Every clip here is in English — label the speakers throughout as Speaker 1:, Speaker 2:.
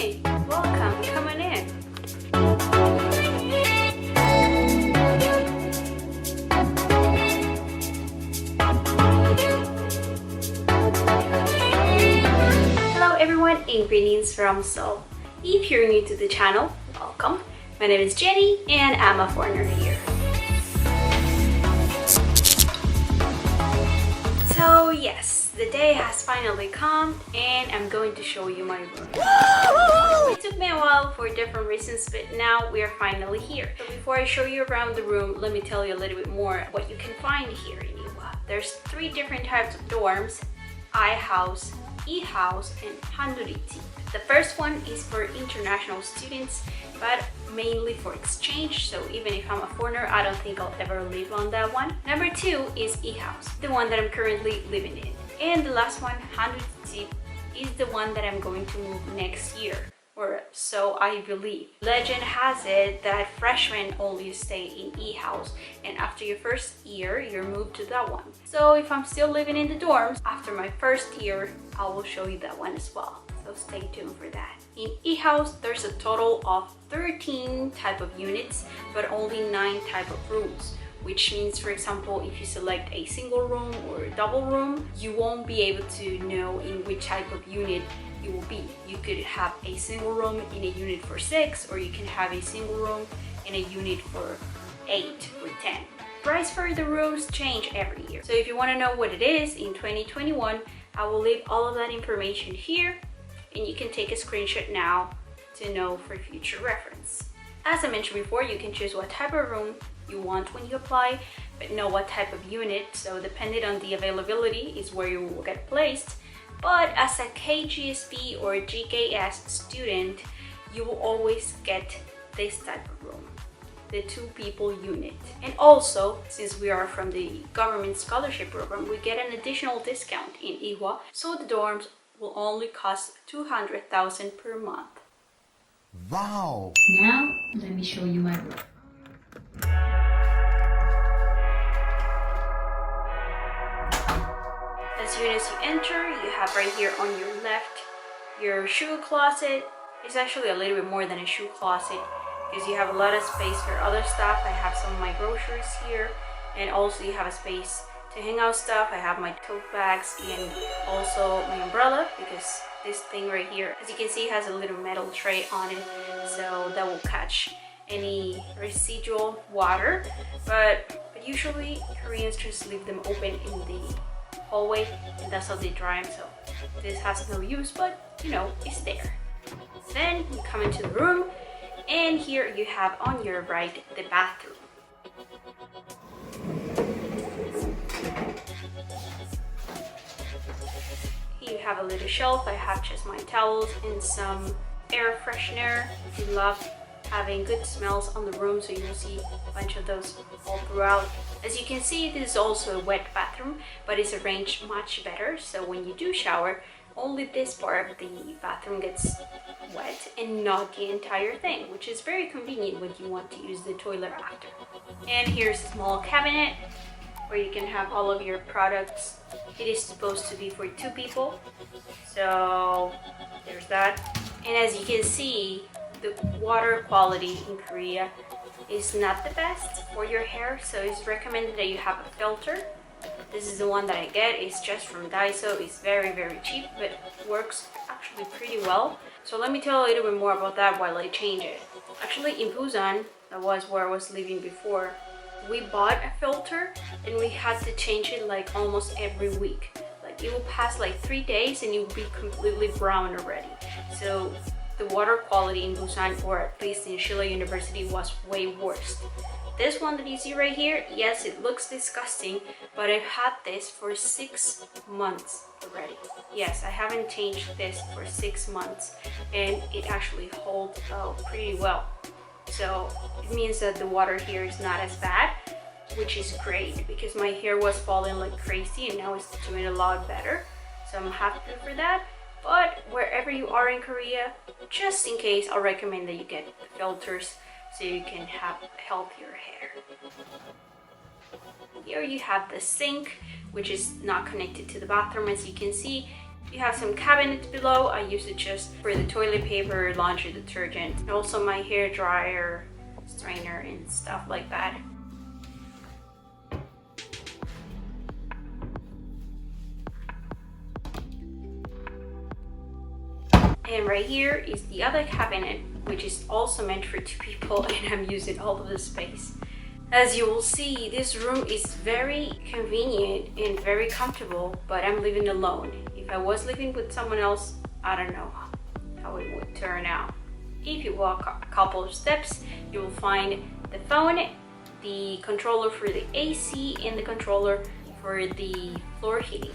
Speaker 1: Hey, welcome, come on in. Hello everyone, ingredients from Seoul. If you're new to the channel, welcome. My name is Jenny and I'm a foreigner here. So yes, the day has finally come and I'm going to show you my room. It took me a while for different reasons, but now we are finally here. So before I show you around the room, let me tell you a little bit more what you can find here in Ewha. There's 3 different types of dorms: I house, E house, and Handuriti. The first one is for international students, but mainly for exchange, so even if I'm a foreigner, I don't think I'll ever live on that one. Number 2 is E house, the one that I'm currently living in. And the last one, Handuriti, is the one that I'm going to move next year, or so I believe. Legend has it that freshmen only stay in E house, and after your first year, you're moved to that one. So if I'm still living in the dorms, after my first year, I will show you that one as well. So stay tuned for that. In E house, there's a total of 13 type of units, but only 9 type of rooms. Which means, for example, if you select a single room or a double room, you won't be able to know in which type of unit you will be. You could have a single room in a unit for 6, or you can have a single room in a unit for 8 or 10. Price for the rooms change every year. So if you want to know what it is in 2021, I will leave all of that information here, and you can take a screenshot now to know for future reference. As I mentioned before, you can choose what type of room you want when you apply, but know what type of unit, so depending on the availability is where you will get placed. But as a KGSB or GKS student, you will always get this type of room, the 2-people unit. And also, since we are from the government scholarship program, we get an additional discount in Ewha, so the dorms will only cost 200,000 per month.
Speaker 2: Wow!
Speaker 1: Now, let me show you my room. As soon as you enter, you have right here on your left your shoe closet. It's actually a little bit more than a shoe closet because you have a lot of space for other stuff. I have some of my groceries here, and also you have a space to hang out stuff. I have my tote bags and also my umbrella, because this thing right here, as you can see, has a little metal tray on it, so that will catch any residual water. But usually Koreans just leave them open in the hallway, and that's how they dry them, so this has no use, but you know, it's there. Then you come into the room, and here you have on your right the bathroom. You have a little shelf. I have just my towels and some air freshener. We love having good smells on the room, so you will see a bunch of those all throughout. As you can see, this is also a wet bathroom, but it's arranged much better, so when you do shower, only this part of the bathroom gets wet and not the entire thing, which is very convenient when you want to use the toilet after. And here's a small cabinet where you can have all of your products. It is supposed to be for 2 people, so there's that. And as you can see, the water quality in Korea is not the best for your hair, so it's recommended that you have a filter. This is the one that I get. It's just from Daiso. It's very, very cheap, but works actually pretty well. So let me tell a little bit more about that while I change it. Actually, in Busan, that was where I was living before, we bought a filter and we had to change it like almost every week. Like it will pass like 3 days and it will be completely brown already. So the water quality in Busan, or at least in Shilla University, was way worse. This one that you see right here, yes, it looks disgusting, but I've had this for 6 months already. Yes, I haven't changed this for 6 months, and it actually holds pretty well. So it means that the water here is not as bad, which is great, because my hair was falling like crazy and now it's doing a lot better. So I'm happy for that. But wherever you are in Korea, just in case, I'll recommend that you get the filters so you can have healthier hair. Here you have the sink, which is not connected to the bathroom. As you can see, You have some cabinets below. I use it just for the toilet paper, laundry detergent, and also my hair dryer, strainer, and stuff like that. And right here is the other cabinet, which is also meant for 2 people, and I'm using all of the space. As you will see, this room is very convenient and very comfortable, but I'm living alone. If I was living with someone else, I don't know how it would turn out. If you walk a couple of steps, you will find the phone, the controller for the AC, and the controller for the floor heating.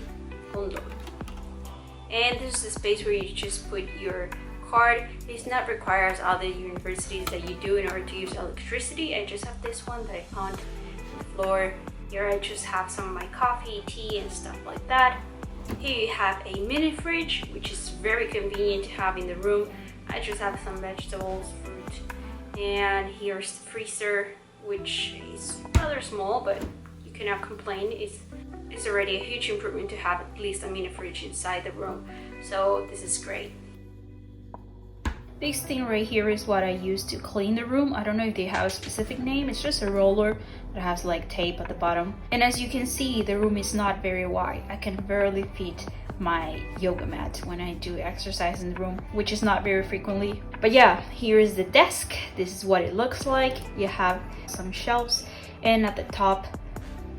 Speaker 1: And this is the space where you just put your card. It's not required as other universities that you do in order to use electricity. I just have this one that I found on the floor. Here I just have some of my coffee, tea, and stuff like that. Here you have a mini fridge, which is very convenient to have in the room. I just have some vegetables, fruit, and here's the freezer, which is rather small, but you cannot complain. It's already a huge improvement to have at least a mini fridge inside the room, so this is great. This thing right here is what I use to clean the room. I don't know if they have a specific name. It's just a roller that has like tape at the bottom. And as you can see, the room is not very wide. I can barely fit my yoga mat when I do exercise in the room, which is not very frequently. But yeah, here is the desk. This is what it looks like. You have some shelves, and at the top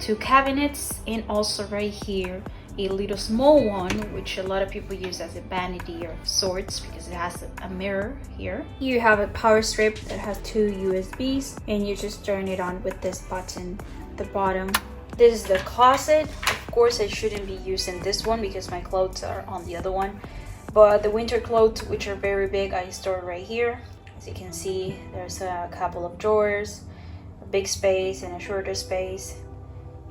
Speaker 1: 2 cabinets, and also right here a little small one, which a lot of people use as a vanity of sorts because it has a mirror here. Here you have a power strip that has 2 USBs, and you just turn it on with this button at the bottom. This is the closet. Of course I shouldn't be using this one because my clothes are on the other one, but the winter clothes, which are very big, I store right here. As you can see, there's a couple of drawers, a big space and a shorter space.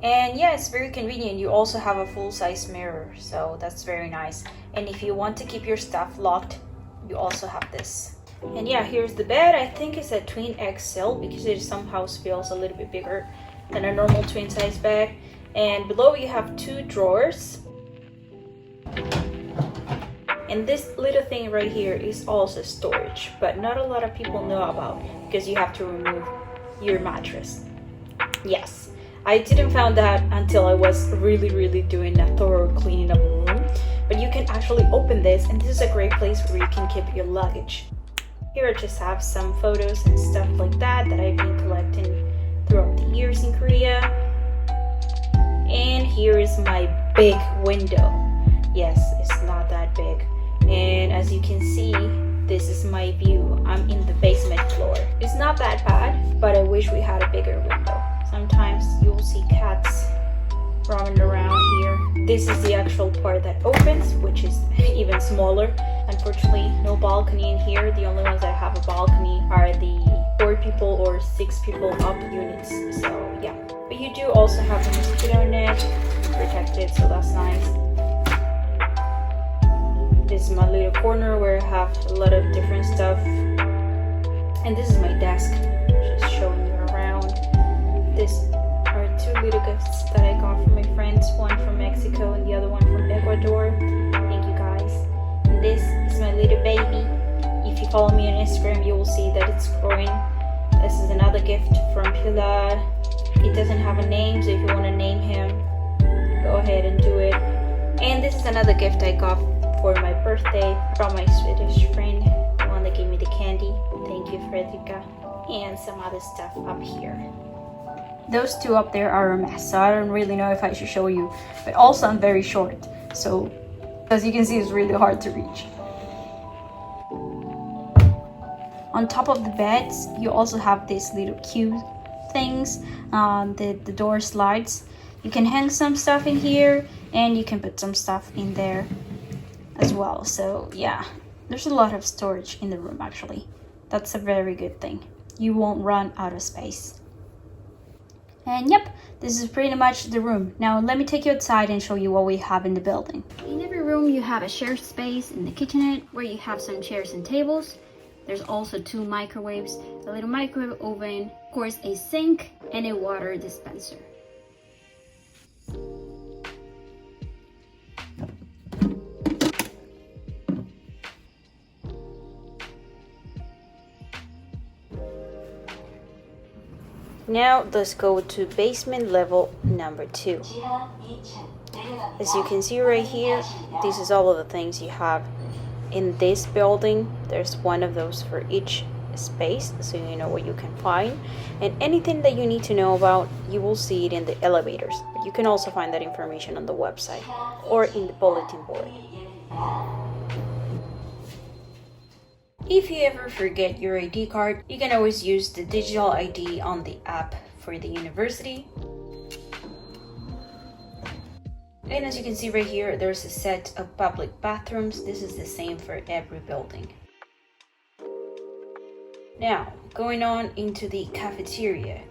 Speaker 1: And yeah, it's very convenient. You also have a full-size mirror, so that's very nice. And if you want to keep your stuff locked, you also have this. And yeah, here's the bed. I think it's a twin XL because it somehow feels a little bit bigger than a normal twin size bed. And below you have 2 drawers. And this little thing right here is also storage, but not a lot of people know about because you have to remove your mattress. Yes. I didn't find that until I was really doing a thorough cleaning of the room. But you can actually open this, and this is a great place where you can keep your luggage. Here I just have some photos and stuff like that I've been collecting throughout the years in Korea. And here is my big window. Yes, it's not that big. And as you can see, this is my view. I'm in the basement floor. It's not that bad, but I wish we had a bigger window. Sometimes you'll see cats roaming around here. This is the actual part that opens, which is even smaller. Unfortunately, no balcony in here. The only ones that have a balcony are the 4 people or 6 people up units. So yeah, but you do also have a mosquito net protected, so that's nice. This is my little corner where I have a lot of different stuff. And this is my desk, just showing you around. These are 2 little gifts that I got from my friends, one from Mexico and the other one from Ecuador. Thank you guys. And this is my little baby. If you follow me on Instagram, you will see that it's growing. This is another gift from Pilar. It doesn't have a name, so if you want to name him, go ahead and do it. And this is another gift I got for my birthday from my Swedish friend, the one that gave me the candy. Thank you, Fredrika. And some other stuff up here. Those 2 up there are a mess, so I don't really know if I should show you. But also I'm very short, so as you can see, it's really hard to reach. On top of the beds, you also have these little cute things. The door slides. You can hang some stuff in here, and you can put some stuff in there as well. So yeah, there's a lot of storage in the room actually. That's a very good thing. You won't run out of space. And yep, this is pretty much the room. Now let me take you outside and show you what we have in the building. In every room you have a shared space in the kitchenette where you have some chairs and tables. There's also 2 microwaves, a little microwave oven, of course a sink, and a water dispenser. Now let's go to basement level number 2. As you can see right here, this is all of the things you have in this building. There's one of those for each space, so you know what you can find, and anything that you need to know about, you will see it in the elevators. But you can also find that information on the website or in the bulletin board. If you ever forget your ID card, you can always use the digital ID on the app for the university. And as you can see right here, there's a set of public bathrooms. This is the same for every building. Now, going on into the cafeteria.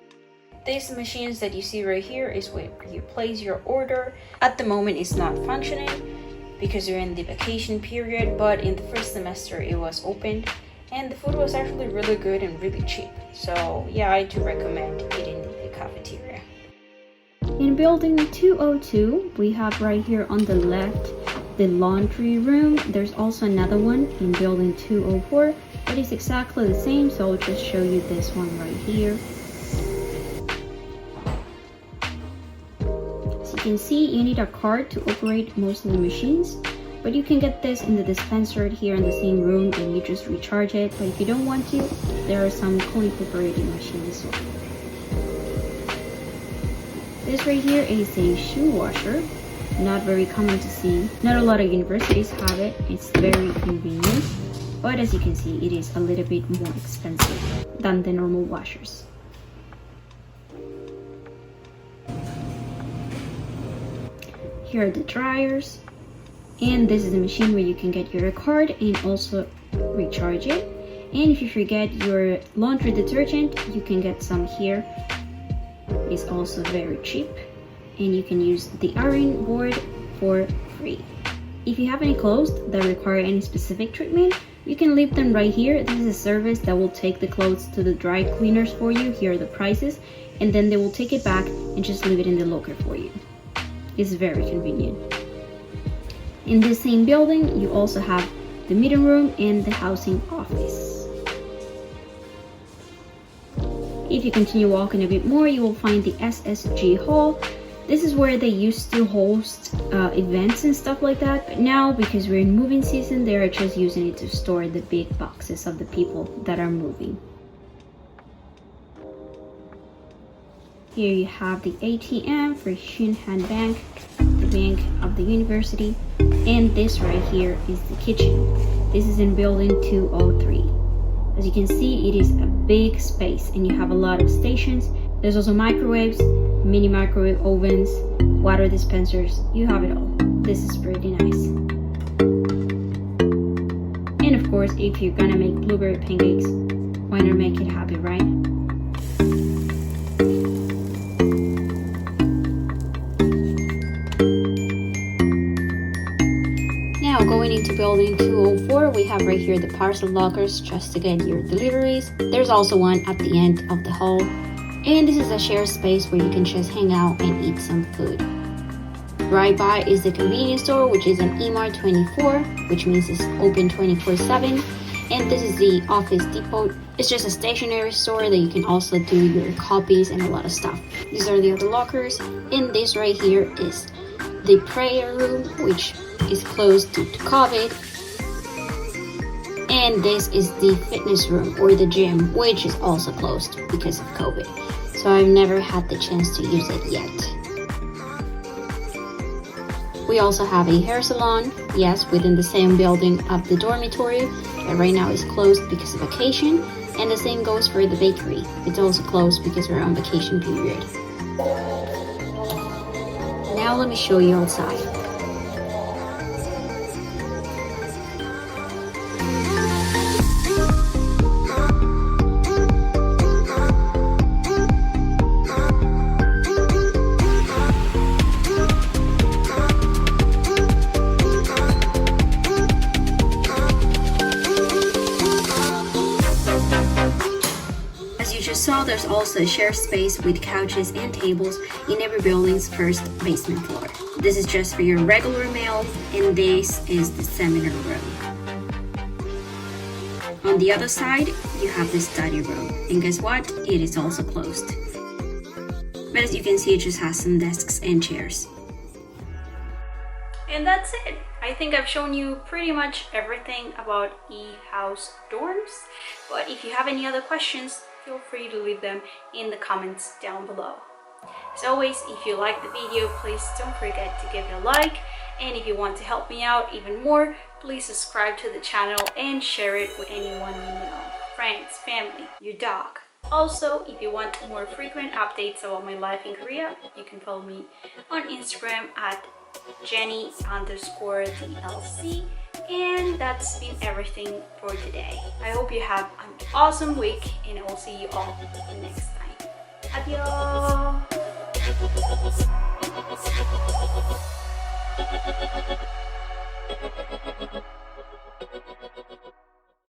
Speaker 1: These machines that you see right here is where you place your order. At the moment, it's not functioning because you're in the vacation period, but in the first semester it was open and the food was actually really good and really cheap. So yeah, I do recommend eating in the cafeteria. In building 202, we have right here on the left the laundry room. There's also another one in building 204. It is exactly the same, so I'll just show you this one right here. As you can see, you need a card to operate most of the machines, but you can get this in the dispenser here in the same room and you just recharge it. But if you don't want to, there are some co-incorporated machines. This right here is a shoe washer. Not very common to see. Not a lot of universities have it. It's very convenient, but as you can see, it is a little bit more expensive than the normal washers. Here are the dryers, and this is the machine where you can get your card and also recharge it. And if you forget your laundry detergent, you can get some here. It's also very cheap, and you can use the iron board for free. If you have any clothes that require any specific treatment, you can leave them right here. This is a service that will take the clothes to the dry cleaners for you. Here are the prices, and then they will take it back and just leave it in the locker for you. It's very convenient. In this same building, you also have the meeting room and the housing office. If you continue walking a bit more, you will find the SSG hall. This is where they used to host events and stuff like that, but now because we're in moving season, they are just using it to store the big boxes of the people that are moving. Here you have the ATM for Shinhan Bank, the bank of the university, and this right here is the kitchen. This is in building 203. As you can see, it is a big space and you have a lot of stations. There's also microwaves, mini microwave ovens, water dispensers. You have it all. This is pretty nice. And of course, if you're gonna make blueberry pancakes, why not make it happy, right? Now going into building 204, we have right here the parcel lockers just to get your deliveries. There's also one at the end of the hall. And this is a shared space where you can just hang out and eat some food. Right by is the convenience store, which is an EMAR 24, which means it's open 24/7. And this is the office depot. It's just a stationery store that you can also do your copies and a lot of stuff. These are the other lockers. And this right here is the prayer room, which is closed due to COVID. And this is the fitness room or the gym, which is also closed because of COVID. So I've never had the chance to use it yet. We also have a hair salon, yes, within the same building of the dormitory, that right now is closed because of vacation. And the same goes for the bakery. It's also closed because we're on vacation period. Now let me show you outside. There's also a shared space with couches and tables in every building's first basement floor. This is just for your regular meals, and this is the seminar room. On the other side, you have the study room, and guess what? It is also closed.
Speaker 3: But as you can see, it just has some desks and chairs.
Speaker 1: And that's it. I think I've shown you pretty much everything about E-House dorms. But if you have any other questions, feel free to leave them in the comments down below. As always, if you like the video, please don't forget to give it a like. And if you want to help me out even more, please subscribe to the channel and share it with anyone you know. Friends, family, your dog. Also, if you want more frequent updates about my life in Korea, you can follow me on Instagram at Jenny_DLC. And that's been everything for today. I hope you have an awesome week and I will see you all next time. Adios!